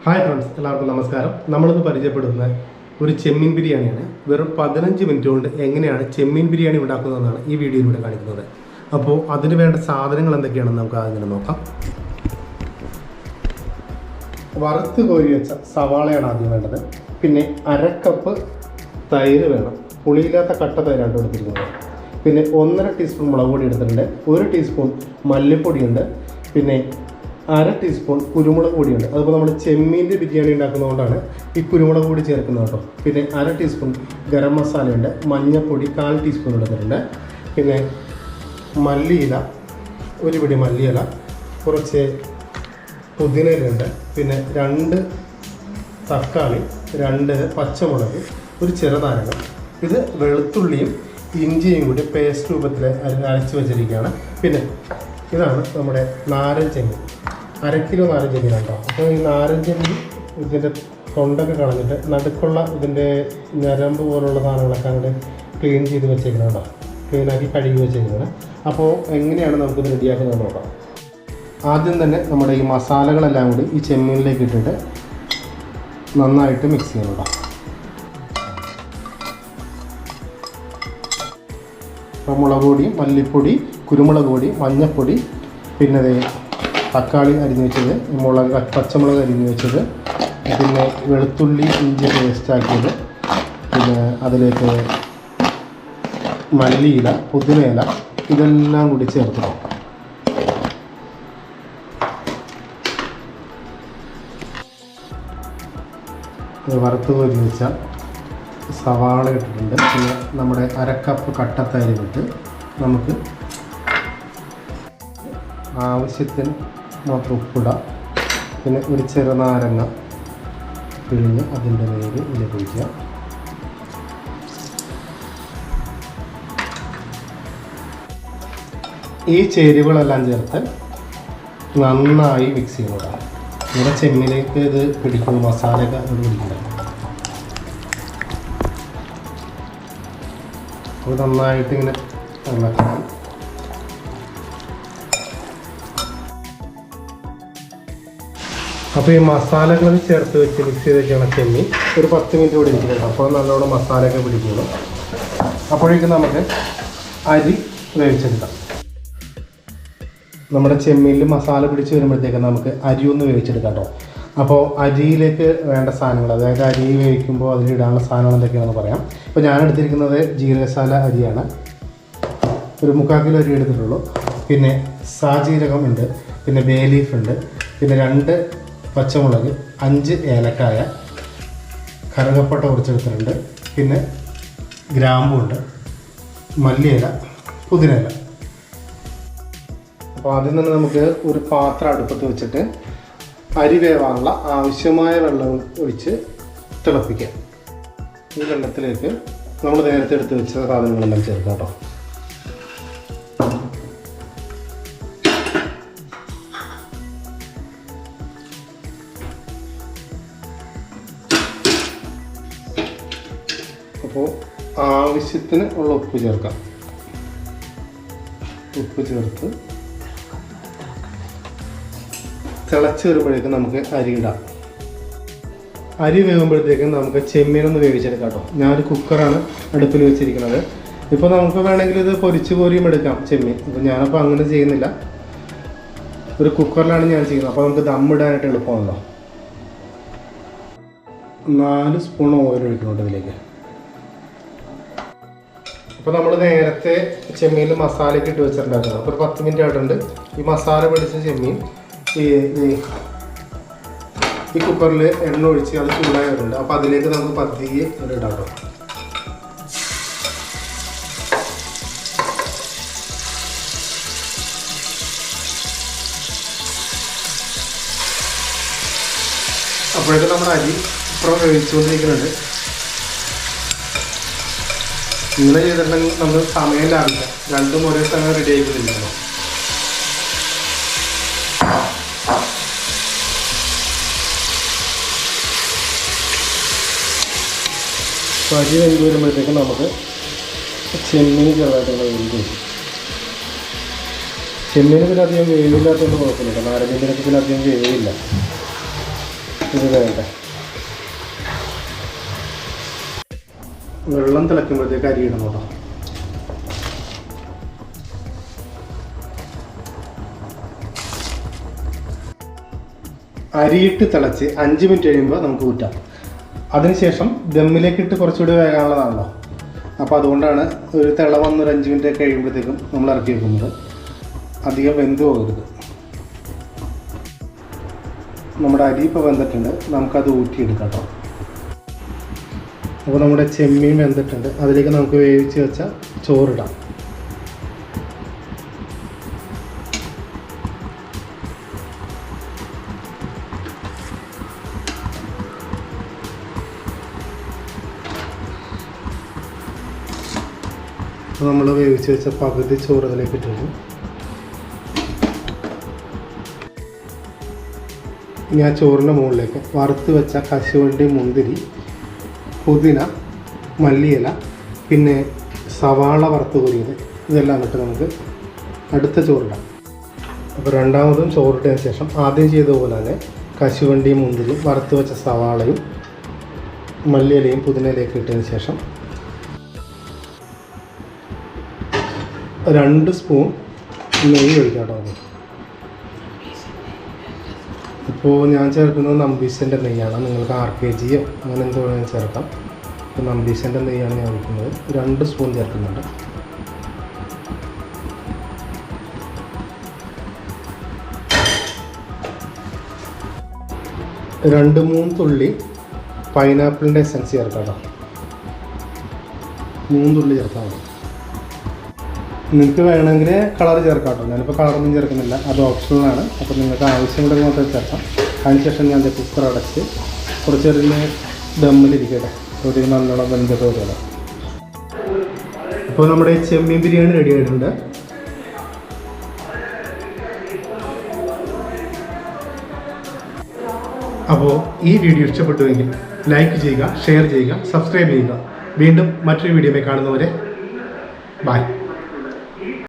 Hi friends, എല്ലാവർക്കും നമസ്കാരം. നമ്മളിന്ന് പരിചയപ്പെടുന്ന ഒരു ചെമ്മീൻ ബിരിയാണിയാണ്. വെറും 15 മിനിറ്റ് കൊണ്ട് എങ്ങനെയാണ് ചെമ്മീൻ ബിരിയാണി ഉണ്ടാക്കുന്നതെന്നാണ് ഈ വീഡിയോയിലൂടെ കാണിക്കുന്നത്. അപ്പോൾ അതിന് വേണ്ട സാധനങ്ങൾ എന്തൊക്കെയാണെന്ന് നമുക്ക് ആദ്യം നോക്കാം. വറുത്ത് കോരി വെച്ച സവാളയാണ് ആദ്യം വേണ്ടത്. പിന്നെ 1/2 കപ്പ് തൈര് വേണം. പുളിയില്ലാത്ത കട്ട തൈരാണ് എടുത്തിരിക്കുന്നത്. പിന്നെ 1.5 ടീസ്പൂൺ മുളക് പൊടി എടുത്തിട്ടുണ്ട്. 1 ടീസ്പൂൺ മല്ലിപ്പൊടിയുണ്ട്. പിന്നെ 1/2 ടീസ്പൂൺ കുരുമുളക് പൊടിയുണ്ട്. അതുപോലെ നമ്മൾ ചെമ്മീൻ്റെ ബിരിയാണി ഉണ്ടാക്കുന്നതുകൊണ്ടാണ് ഈ കുരുമുളക് പൊടി ചേർക്കുന്നത് കേട്ടോ. പിന്നെ 1/2 ടീസ്പൂൺ ഗരം മസാലയുണ്ട്. മഞ്ഞൾപ്പൊടി 1/4 ടീസ്പൂൺ എടുത്തിട്ടുണ്ട്. പിന്നെ മല്ലിയില, ഒരു പിടി മല്ലിയില, കുറച്ച് പുതിനയിലുണ്ട്. പിന്നെ 2 തക്കാളി, 2 പച്ചമുളക്, ഒരു ചെറുനാരങ്ങ. ഇത് വെളുത്തുള്ളിയും ഇഞ്ചിയും കൂടി പേസ്റ്റ് രൂപത്തിൽ അരച്ച് വെച്ചിരിക്കുകയാണ്. പിന്നെ ഇതാണ് നമ്മുടെ നാരഞ്ചെങ്ങ, 1/2 കിലോ നാരഞ്ചെങ്ങിനാണ് കേട്ടോ. അപ്പോൾ ഈ നാരഞ്ചെങ്ങി ഇതിൻ്റെ തൊണ്ടൊക്കെ കളഞ്ഞിട്ട് നടുക്കുള്ള ഇതിൻ്റെ ഞരമ്പ് പോലുള്ള സാധനങ്ങളൊക്കെ അങ്ങോട്ട് ക്ലീൻ ചെയ്ത് വെച്ചേക്കുന്നത് കേട്ടോ. ക്ലീനാക്കി കഴുകി വെച്ചേക്കുന്നത്. അപ്പോൾ എങ്ങനെയാണ് നമുക്കിത് റെഡിയാക്കുന്നത് നോക്കാം. ആദ്യം തന്നെ നമ്മുടെ ഈ മസാലകളെല്ലാം കൂടി ഈ ചെമ്മീനിലേക്ക് ഇട്ടിട്ട് നന്നായിട്ട് മിക്സ് ചെയ്യണം കേട്ടോ. അപ്പോൾ മുളക് പൊടി, മല്ലിപ്പൊടി, കുരുമുളക് പൊടി, മഞ്ഞൾപ്പൊടി, പിന്നെ തക്കാളി അരിഞ്ഞ് വെച്ചത്, പച്ചമുളക് അരിഞ്ഞ് വെച്ചത്, പിന്നെ വെളുത്തുള്ളി ഇഞ്ചി പേസ്റ്റ് ആക്കിയത്, പിന്നെ അതിലേക്ക് മല്ലിയില, പുതിനയില, ഇതെല്ലാം കൂടി ചേർത്ത് നോക്കാം. വറുത്ത് കോരി വെച്ച സവാള ഇട്ടിട്ടുണ്ട്. പിന്നെ നമ്മുടെ 1/2 കപ്പ് കട്ടത്തൈര് ഇട്ട് നമുക്ക് ആവശ്യത്തിന് മാത്രം ഉപ്പിടാം. പിന്നെ ഒരു ചെറുനാരങ്ങ പിഴിഞ്ഞ് അതിൻ്റെ നീര് ഇതിലേക്ക് ഒഴിക്കുക. ഈ ചേരുവകളെല്ലാം ചേർത്ത് നന്നായി മിക്സ് ചെയ്യുന്നതാണ്. ഇവിടെ ചെമ്മീനിലേക്ക് ഇത് പിടിക്കുന്നു, മസാലയൊക്കെ ഇത് പിടിക്കുന്നത്. അത് നന്നായിട്ട് ഇങ്ങനെ ഇളക്കണം. അപ്പോൾ ഈ മസാലകൾ ചേർത്ത് വെച്ച് മിക്സ് ചെയ്ത് വെച്ചാണ് ചെമ്മീൻ ഒരു 10 മിനിറ്റ് കൂടി ഇരിക്കുന്നത്. അപ്പോൾ നല്ലോണം മസാലയൊക്കെ പിടിക്കുന്നു. അപ്പോഴേക്കും നമുക്ക് അരി വേവിച്ചെടുക്കാം. നമ്മുടെ ചെമ്മീനിൽ മസാല പിടിച്ച് വരുമ്പോഴത്തേക്ക് നമുക്ക് അരി ഒന്ന് വേവിച്ചെടുക്കാം കേട്ടോ. അപ്പോൾ അരിയിലേക്ക് വേണ്ട സാധനങ്ങൾ, അതായത് അരി വേവിക്കുമ്പോൾ അതിലിടാനുള്ള സാധനങ്ങൾ എന്തൊക്കെയാണെന്ന് പറയാം. ഇപ്പോൾ ഞാൻ എടുത്തിരിക്കുന്നത് ജീരകശാല അരിയാണ്. ഒരു 3/4 കിലോ അരി എടുത്തിട്ടുള്ളൂ. പിന്നെ സാജീരകം ഉണ്ട്. പിന്നെ ബേ ലീഫ് ഉണ്ട്. പിന്നെ 2 പച്ചമുളക്, 5 ഏലക്കായ, കറുകപ്പട്ട കുറച്ചെടുത്തിട്ടുണ്ട്. പിന്നെ ഗ്രാമ്പുണ്ട്, മല്ലിയില, പുതിനയില. അപ്പോൾ ആദ്യം തന്നെ നമുക്ക് ഒരു പാത്രം അടുപ്പത്ത് വെച്ചിട്ട് അരി വേവാനുള്ള ആവശ്യമായ വെള്ളം ഒഴിച്ച് തിളപ്പിക്കാം. ഈ വെള്ളത്തിലേക്ക് നമ്മൾ നേരത്തെ എടുത്ത് വെച്ച സാധനങ്ങളെല്ലാം ചേർക്കാം കേട്ടോ. അപ്പോൾ ആവശ്യത്തിന് ഉള്ള ഉപ്പ് ചേർക്കാം. ഉപ്പ് ചേർത്ത് തിളച്ച് വരുമ്പോഴേക്കും നമുക്ക് അരി ഇടാം. അരി വേകുമ്പോഴത്തേക്കും നമുക്ക് ചെമ്മീനൊന്ന് വേവിച്ചെടുക്കാം കേട്ടോ. ഞാനൊരു കുക്കറാണ് അടുപ്പിൽ വെച്ചിരിക്കുന്നത്. ഇപ്പോൾ നമുക്ക് വേണമെങ്കിൽ ഇത് പൊരിച്ച് കോരിയും എടുക്കാം ചെമ്മീൻ. അപ്പോൾ ഞാനപ്പോൾ അങ്ങനെ ചെയ്യുന്നില്ല, ഒരു കുക്കറിലാണ് ഞാൻ ചെയ്യുന്നത്. അപ്പോൾ നമുക്ക് ദമ്മിടാനായിട്ട് എളുപ്പമാണല്ലോ. 4 സ്പൂൺ ഓയിൽ ഒഴിക്കുന്നുണ്ട് ഇതിലേക്ക്. അപ്പോൾ നമ്മൾ നേരത്തെ ചെമ്മീനിൽ മസാലയൊക്കെ ഇട്ട് വെച്ചിട്ടുണ്ടാക്കുന്നത്. അപ്പോൾ ഒരു 10 മിനിറ്റ് ആയിട്ടുണ്ട്. ഈ മസാല പിടിച്ച ചെമ്മീൻ ഈ കുക്കറിൽ എണ്ണ ഒഴിച്ച് അത് ചൂടായിട്ടുണ്ട്. അപ്പോൾ അതിലേക്ക് നമുക്ക് പതിയെ ഒരു ഇടാം കേട്ടോ. അപ്പോഴേക്കും നമ്മുടെ അരി ഇപ്പുറം വേവിച്ചുകൊണ്ടിരിക്കുന്നുണ്ട്. ഇങ്ങനെ ചെയ്തിട്ടുണ്ടെങ്കിൽ നമുക്ക് സമയം ലാഭിക്കാം. രണ്ടും ഒരേ സമയം റെഡി ആയിക്കൊണ്ടിരിക്കണം. അപ്പോൾ അരി വെന്ത് വരുമ്പോഴത്തേക്കും നമുക്ക് ചെമ്മീൻ ചെറുതായിട്ടുള്ള വേവിക്കും. ചെമ്മീന് പിന്നെ അധികം വേവില്ലാത്തതുകൊണ്ട് കുഴപ്പമില്ല. നാരങ്ങ മീനൊക്കെ പിന്നെ അധികം വേവില്ല. ഇത് വേണ്ട. വെള്ളം തിളയ്ക്കുമ്പോഴത്തേക്ക് അരി ഇടണം കേട്ടോ. അരിയിട്ട് തിളച്ച് 5 മിനിറ്റ് കഴിയുമ്പോൾ നമുക്ക് ഊറ്റാം. അതിനുശേഷം ദമ്മിലേക്ക് ഇട്ട് കുറച്ചുകൂടി വേകാനുള്ളതാണല്ലോ. അപ്പോൾ അതുകൊണ്ടാണ് ഒരു തിള വന്ന് ഒരു 5 മിനിറ്റ് കഴിയുമ്പോഴത്തേക്കും നമ്മൾ ഇറക്കി വെക്കുന്നത്. അധികം വെന്ത് പോകരുത്. നമ്മുടെ അരി ഇപ്പോൾ വെന്തിട്ടുണ്ട്, നമുക്കത് ഊറ്റിയെടുക്കാം കേട്ടോ. അപ്പോൾ നമ്മുടെ ചെമ്മീൻ വെന്തിട്ടുണ്ട്, അതിലേക്ക് നമുക്ക് വേവിച്ച് വെച്ച ചോറിടാം. നമ്മൾ വേവിച്ച് വെച്ച പകുതി ചോറ് അതിലേക്ക് ഇട്ടിട്ട് ഇനി ആ ചോറിൻ്റെ മുകളിലേക്ക് വറുത്ത് വെച്ച കശുവണ്ടി, മുന്തിരി, പുതിന, മല്ലിയില, പിന്നെ സവാള വറുത്ത് കോരിയത്, ഇതെല്ലാം ഇട്ട് നമുക്ക് അടുത്ത ചോറിടാം. അപ്പോൾ രണ്ടാമതും ചോറിട്ടതിന് ശേഷം ആദ്യം ചെയ്തതുപോലെ തന്നെ കശുവണ്ടി, മുന്തിരി, വറുത്ത് വെച്ച സവാളയും മല്ലിയിലയും പുതിനയിലേക്ക് ഇട്ടതിന് ശേഷം 2 സ്പൂൺ നെയ്യ് ഒഴിക്കാം കേട്ടോ. ഇപ്പോൾ ഞാൻ ചേർക്കുന്നത് നമ്പീശൻ്റെ നെയ്യാണ്. നിങ്ങൾക്ക് RKG അങ്ങനെ എന്തോ വേണമെങ്കിൽ ചേർക്കാം. ഇപ്പോൾ നമ്പീശൻ്റെ നെയ്യാണ് ഞാൻ ഒഴിക്കുന്നത്. 2 സ്പൂൺ ചേർക്കുന്നുണ്ട്. രണ്ട് 3 തുള്ളി പൈനാപ്പിളിൻ്റെ എസൻസ് ചേർക്കാം കേട്ടോ. 3 തുള്ളി ചേർത്താൽ മതി. നിങ്ങൾക്ക് വേണമെങ്കിൽ കളർ ചേർക്കാം കേട്ടോ. ഞാനിപ്പോൾ കളറൊന്നും ചേർക്കുന്നില്ല, അത് ഓപ്ഷണലാണ്. അപ്പോൾ നിങ്ങൾക്ക് ആവശ്യമുണ്ടെങ്കിൽ മാത്രം ചേർക്കാം. അതിനുശേഷം ഞാൻ കുക്കർ അടച്ച് കുറച്ച് നേരം ദമ്മിലിരിക്കട്ടെ, ഒരു നല്ലോണം വെന്തിട്ട് വരിക. അപ്പോൾ നമ്മുടെ ചെമ്മീൻ ബിരിയാണി റെഡി ആയിട്ടുണ്ട്. അപ്പോൾ ഈ വീഡിയോ ഇഷ്ടപ്പെട്ടുവെങ്കിൽ ലൈക്ക് ചെയ്യുക, ഷെയർ ചെയ്യുക, സബ്സ്ക്രൈബ് ചെയ്യുക. വീണ്ടും മറ്റൊരു വീഡിയോയിൽ കാണുന്നവരെ ബൈ.